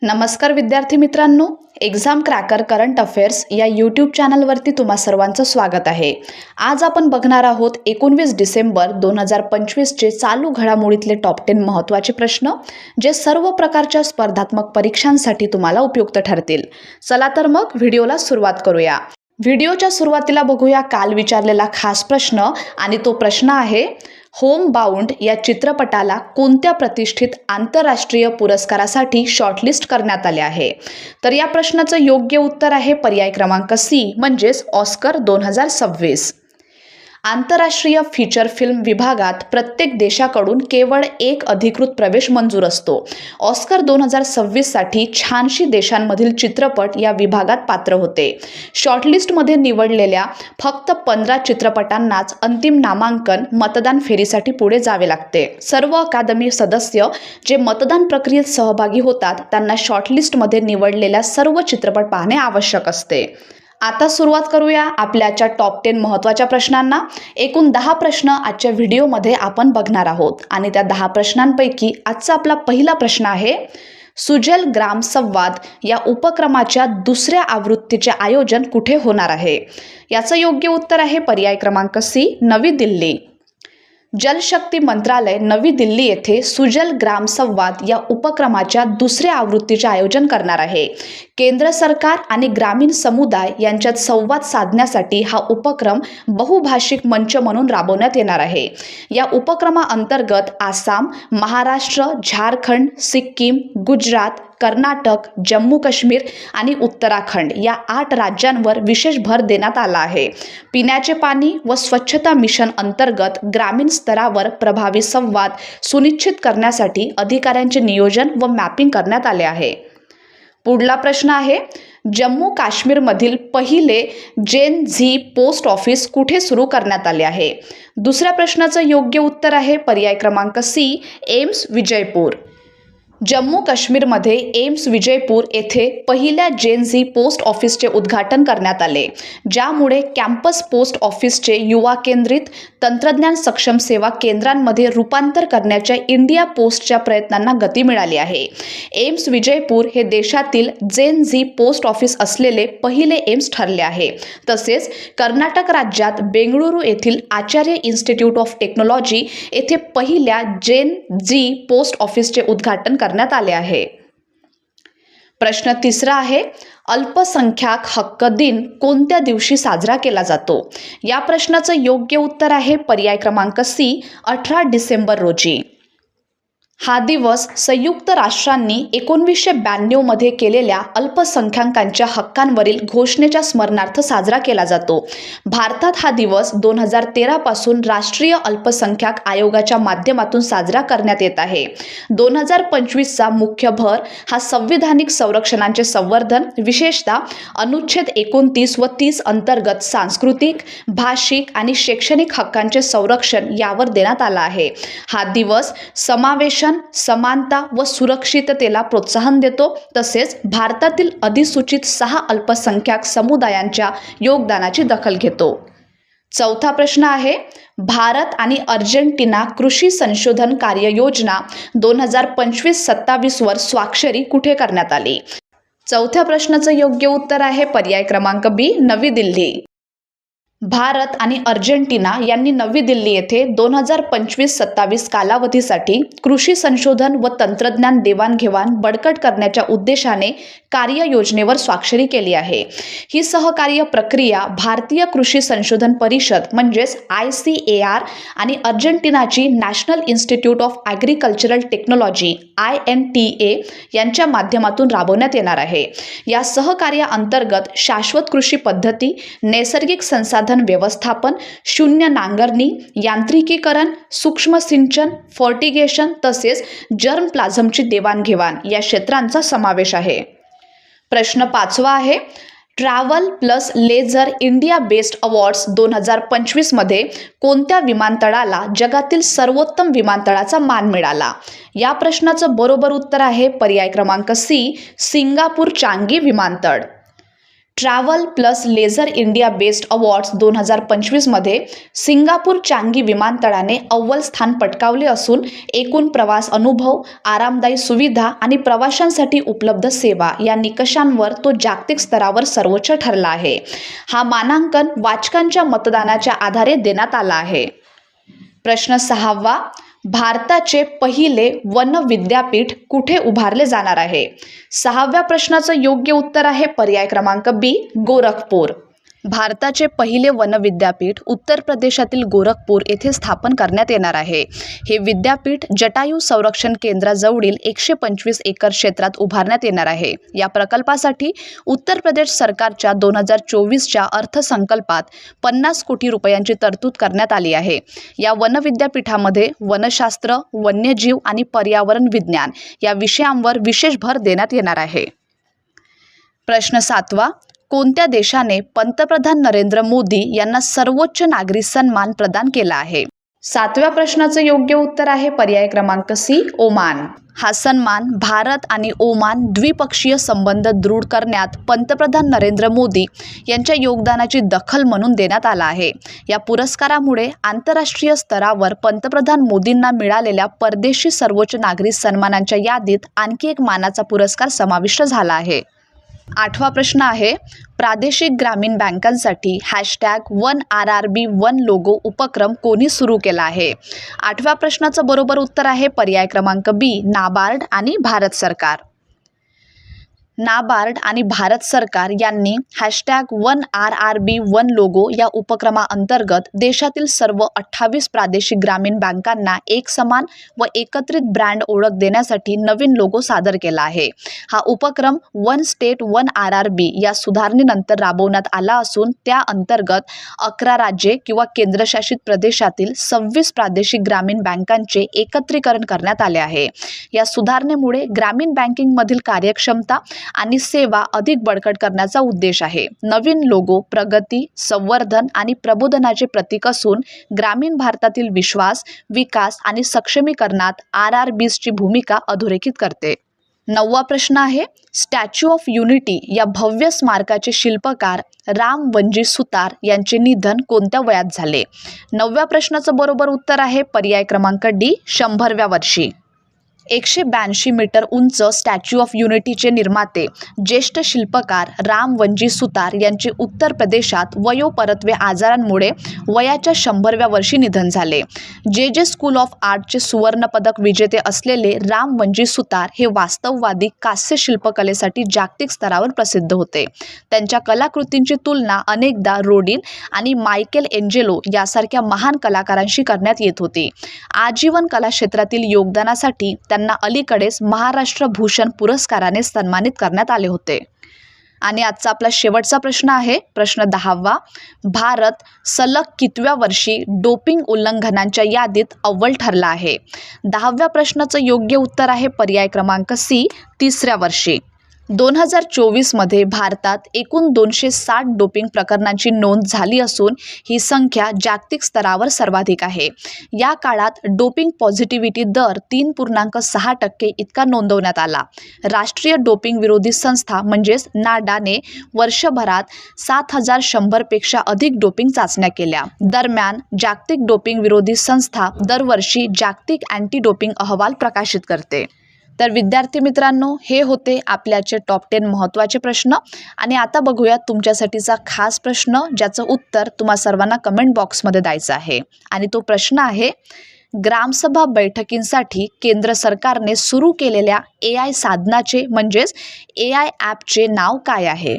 नमस्कार विद्यार्थी मित्रांनो, एक्झाम क्रॅकर करंट अफेअर्स या यूट्यूब चॅनलवरती तुम्हा सर्वांचं स्वागत आहे। आज आपण बघणार आहोत 19 डिसेंबर 2025 चे चालू घडामोडीतले टॉप 10 महत्त्वाचे प्रश्न जे सर्व प्रकारच्या स्पर्धात्मक परीक्षांसाठी तुम्हाला उपयुक्त ठरतील। चला तर मग व्हिडिओला सुरुवात करूया। व्हिडिओच्या सुरुवातीला बघूया काल विचारलेला खास प्रश्न आणि तो प्रश्न आहे होम बाउंड या चित्रपटाला कोणत्या प्रतिष्ठित आंतरराष्ट्रीय पुरस्कारासाठी शॉर्टलिस्ट करण्यात आले आहे। तर या प्रश्नाचं योग्य उत्तर आहे पर्याय क्रमांक सी म्हणजेच ऑस्कर 2026। आंतरराष्ट्रीय फीचर फिल्म विभागात प्रत्येक देशाकडून केवळ एक अधिकृत प्रवेश मंजूर असतो। ऑस्कर 2026 साठी 86 देशांमधील चित्रपट या विभागात पात्र होते। शॉर्टलिस्टमध्ये निवडलेल्या फक्त 15 चित्रपटांनाच अंतिम नामांकन मतदान फेरीसाठी पुढे जावे लागते। सर्व अकादमी सदस्य जे मतदान प्रक्रियेत सहभागी होतात त्यांना शॉर्टलिस्टमध्ये निवडलेल्या सर्व चित्रपट पाहणे आवश्यक असते। आता सुरुवात करूया आपल्याच्या टॉप 10 महत्त्वाच्या प्रश्नांना। एकूण 10 प्रश्न आजच्या व्हिडिओमध्ये आपण बघणार आहोत आणि त्या 10 प्रश्नांपैकी आजचा आपला पहिला प्रश्न आहे सुजल ग्राम संवाद या उपक्रमाच्या दुसऱ्या आवृत्तीचे आयोजन कुठे होणार आहे। याचं योग्य उत्तर आहे पर्याय क्रमांक सी नवी दिल्ली। जलशक्ती मंत्रालय नवी दिल्ली येथे सुजल ग्राम संवाद या उपक्रमाच्या दुसऱ्या आवृत्तीचे आयोजन करणार आहे। केंद्र सरकार आणि ग्रामीण समुदाय यांच्यात संवाद साधण्यासाठी हा उपक्रम बहुभाषिक मंच म्हणून राबवण्यात येणार आहे। या उपक्रमाअंतर्गत आसाम, महाराष्ट्र, झारखंड, सिक्कीम, गुजरात, कर्नाटक, जम्मू काश्मीर आणि उत्तराखंड या 8 राज्यांवर विशेष भर देण्यात आला आहे। पिण्याचे पाणी व स्वच्छता मिशन अंतर्गत ग्रामीण स्तरावर प्रभावी संवाद सुनिश्चित करण्यासाठी अधिकाऱ्यांचे नियोजन व मॅपिंग करण्यात आले आहे। पुढला प्रश्न आहे जम्मू काश्मीरमधील पहिले जेन झी पोस्ट ऑफिस कुठे सुरू करण्यात आले आहे। दुसऱ्या प्रश्नाचं योग्य उत्तर आहे पर्याय क्रमांक सी एम्स विजयपूर। जम्मू काश्मीरमध्ये एम्स विजयपूर येथे पहिल्या जेन झी पोस्ट ऑफिसचे उद्घाटन करण्यात आले, ज्यामुळे कॅम्पस पोस्ट ऑफिसचे युवा केंद्रित तंत्रज्ञान सक्षम सेवा केंद्रांमध्ये रूपांतर करण्याच्या इंडिया पोस्टच्या प्रयत्नांना गती मिळाली आहे। एम्स विजयपूर हे देशातील जेन झी पोस्ट ऑफिस असलेले पहिले एम्स ठरले आहे। तसेच कर्नाटक राज्यात बेंगळुरू येथील आचार्य इन्स्टिट्यूट ऑफ टेक्नॉलॉजी येथे पहिल्या जेन झी पोस्ट ऑफिसचे उद्घाटन करण्यात आले आहे। प्रश्न तिसरा आहे अल्पसंख्याक हक्क दिन कोणत्या दिवशी साजरा केला जातो। या प्रश्नाचं योग्य उत्तर आहे पर्याय क्रमांक सी 18 डिसेंबर रोजी। हा दिवस संयुक्त राष्ट्रांनी 1992 मध्ये केलेल्या अल्पसंख्याकांच्या हक्कांवरील घोषणेच्या स्मरणार्थ साजरा केला जातो। भारतात हा दिवस 2013 पासून राष्ट्रीय अल्पसंख्याक आयोगाच्या माध्यमातून साजरा करण्यात येत आहे। 2025 चा मुख्य भर हा संविधानिक संरक्षणांचे संवर्धन, विशेषतः अनुच्छेद 29 व 30 अंतर्गत सांस्कृतिक, भाषिक आणि शैक्षणिक हक्कांचे संरक्षण यावर देण्यात आला आहे। हा दिवस समावेशन, समानता व सुरक्षिततेला प्रोत्साहन देतो, तसेच भारतातील अधिसूचित 6 अल्पसंख्याक समुदायांच्या योगदानाची दखल घेतो। चौथा प्रश्न आहे भारत आणि अर्जेंटिना कृषी संशोधन कार्ययोजना 2025-27 वर स्वाक्षरी कुठे करण्यात आली। चौथ्या प्रश्नाचं योग्य उत्तर आहे पर्याय क्रमांक बी नवी दिल्ली। भारत आणि अर्जेंटिना यांनी नवी दिल्ली येथे 2025-27 कालावधीसाठी कृषी संशोधन व तंत्रज्ञान देवाणघेवाण बळकट करण्याच्या उद्देशाने कार्ययोजनेवर स्वाक्षरी केली आहे। ही सहकार्य प्रक्रिया भारतीय कृषी संशोधन परिषद म्हणजेच ICAR आणि अर्जेंटिनाची national institute of agricultural technology INTA यांच्या माध्यमातून राबवण्यात येणार आहे। या सहकार्याअंतर्गत शाश्वत कृषी पद्धती, नैसर्गिक संसाधन व्यवस्थापन, शून्य नांगरणी, यांत्रिकीकरण, सूक्ष्म सिंचन, फर्टिगेशन तसेच जर्म प्लाझमची देवाणघेवाण या क्षेत्रांचा समावेश आहे। प्रश्न 5वा आहे travel plus leisure India best awards 2025 मध्ये कोणत्या विमानतळाला जगातील सर्वोत्तम विमानतळाचा मान मिळाला। या प्रश्नाचं बरोबर उत्तर आहे पर्याय क्रमांक सी सिंगापूर चांगी विमानतळ। Travel plus leisure India best awards 2025मध्ये सिंगापूर चांगी विमानतळाने अव्वल स्थान पटकावले असून एकूण प्रवास अनुभव, आरामदायी सुविधा आणि प्रवाशांसाठी उपलब्ध सेवा या निकषांवर तो जागतिक स्तरावर सर्वोच्च ठरला आहे. हा मानांकन वाचकांच्या मतदानाच्या आधारे देण्यात आला आहे. प्रश्न 6वा, भारताचे पहिले वन विद्यापीठ कुठे उभारले जाणार आहे? 6व्या प्रश्नाचं योग्य उत्तर आहे पर्याय क्रमांक बी, गोरखपूर. भारताचे पहिले वन विद्यापीठ उत्तर प्रदेशातील गोरखपूर येथे स्थापन करण्यात येणार आहे. हे विद्यापीठ जटायू संरक्षण केंद्राजवळील 125 एकर क्षेत्रात उभारण्यात येणार आहे. या प्रकल्पासाठी उत्तर प्रदेश सरकारच्या 2024च्या अर्थसंकल्पात 50 कोटी रुपयांची तरतूद करण्यात आली आहे. या वन विद्यापीठामध्ये वनशास्त्र, वन्यजीव आणि पर्यावरण विज्ञान या विषयांवर विशेष भर देण्यात येणार आहे. प्रश्न 7वा, कोणत्या देशाने पंतप्रधान नरेंद्र मोदी यांना सर्वोच्च नागरी सन्मान प्रदान केला आहे? 7व्या प्रश्नाचं योग्य उत्तर आहे पर्याय क्रमांक सी, ओमान. हा सन्मान भारत आणि ओमान द्विपक्षीय संबंध दृढ करण्यात पंतप्रधान नरेंद्र मोदी यांच्या योगदानाची दखल म्हणून देण्यात आला आहे. या पुरस्कारामुळे आंतरराष्ट्रीय स्तरावर पंतप्रधान मोदींना मिळालेल्या परदेशी सर्वोच्च नागरी सन्मानांच्या यादीत आणखी एक मानाचा पुरस्कार समाविष्ट झाला आहे. 8वा प्रश्न आहे, प्रादेशिक ग्रामीण बँकांसाठी #1RRB वन लोगो उपक्रम कोणी सुरू केला आहे? 8व्या प्रश्नाचं बरोबर उत्तर आहे पर्याय क्रमांक बी, नाबार्ड आणि भारत सरकार. नाबार्ड आणि भारत सरकार यांनी #1RRB वन लोगो या उपक्रमाअंतर्गत देशातील सर्व 28 प्रादेशिक ग्रामीण बँकांना एक समान व एकत्रित ब्रँड ओळख देण्यासाठी नवीन लोगो सादर केला आहे. हा उपक्रम वन स्टेट वन RRB या सुधारणेनंतर राबवण्यात आला असून त्या अंतर्गत 11 राज्ये किंवा केंद्रशासित प्रदेशातील 26 प्रादेशिक ग्रामीण बँकांचे एकत्रीकरण करण्यात आले आहे. या सुधारणेमुळे ग्रामीण बँकिंगमधील कार्यक्षमता आणि सेवा अधिक बळकट करण्याचा उद्देश आहे. नवीन लोगो प्रगती, संवर्धन आणि प्रबोधनाचे प्रतीक असून ग्रामीण भारतातील विश्वास, विकास आणि सक्षमीकरणात RRBची भूमिका अधोरेखित करते. 9वा प्रश्न आहे, स्टॅच्यू ऑफ युनिटी या भव्य स्मारकाचे शिल्पकार राम वनजी सुतार यांचे निधन कोणत्या वयात झाले? 9व्या प्रश्नाचं बरोबर उत्तर आहे पर्याय क्रमांक डी, 100व्या वर्षी. 182 मीटर उंच स्टॅच्यू ऑफ युनिटीचे निर्माते ज्येष्ठ शिल्पकार राम वनजी सुतार यांचे उत्तर प्रदेशात वयोपरत्वे आजारांमुळे वयाच्या 100व्या वर्षी निधन झाले. जे स्कूल ऑफ आर्टचे सुवर्णपदक विजेते असलेले राम वनजी सुतार हे वास्तववादी कांस्य शिल्पकलेसाठी जागतिक स्तरावर प्रसिद्ध होते. त्यांच्या कलाकृतींची तुलना अनेकदा रोडिन आणि मायकेल एंजेलो यासारख्या महान कलाकारांशी करण्यात येत होती. आजीवन कला क्षेत्रातील योगदानासाठी त्यांना अलीकडेच महाराष्ट्र भूषण पुरस्काराने सन्मानित करण्यात आले होते. आणि आजचा आपला शेवटचा प्रश्न आहे प्रश्न 10वा, भारत सलग कितव्या वर्षी डोपिंग उल्लंघनांच्या यादीत अव्वल ठरला आहे? 10व्या प्रश्नाचं योग्य उत्तर आहे पर्याय क्रमांक सी, 3ऱ्या वर्षी. 2024मध्ये भारतात एकूण 260 डोपिंग प्रकरणांची नोंद झाली असून ही संख्या जागतिक स्तरावर सर्वाधिक आहे. या काळात डोपिंग पॉझिटिव्हिटी दर 3.6% इतका नोंदवण्यात आला. राष्ट्रीय डोपिंग विरोधी संस्था म्हणजेच नाडाने वर्षभरात 7100 पेक्षा अधिक डोपिंग चाचण्या केल्या. दरम्यान जागतिक डोपिंग विरोधी संस्था दरवर्षी जागतिक अँटी डोपिंग अहवाल प्रकाशित करते. तर विद्यार्थी मित्रांनो, हे होते आपल्याचे टॉप 10 महत्त्वाचे प्रश्न. आणि आता बघूया तुमच्यासाठीचा खास प्रश्न, ज्याचं उत्तर तुम्हा सर्वांना कमेंट बॉक्समध्ये द्यायचं आहे. आणि तो प्रश्न आहे, ग्रामसभा बैठकींसाठी केंद्र सरकारने सुरू केलेल्या AI साधनाचे म्हणजेच AI ॲपचे नाव काय आहे?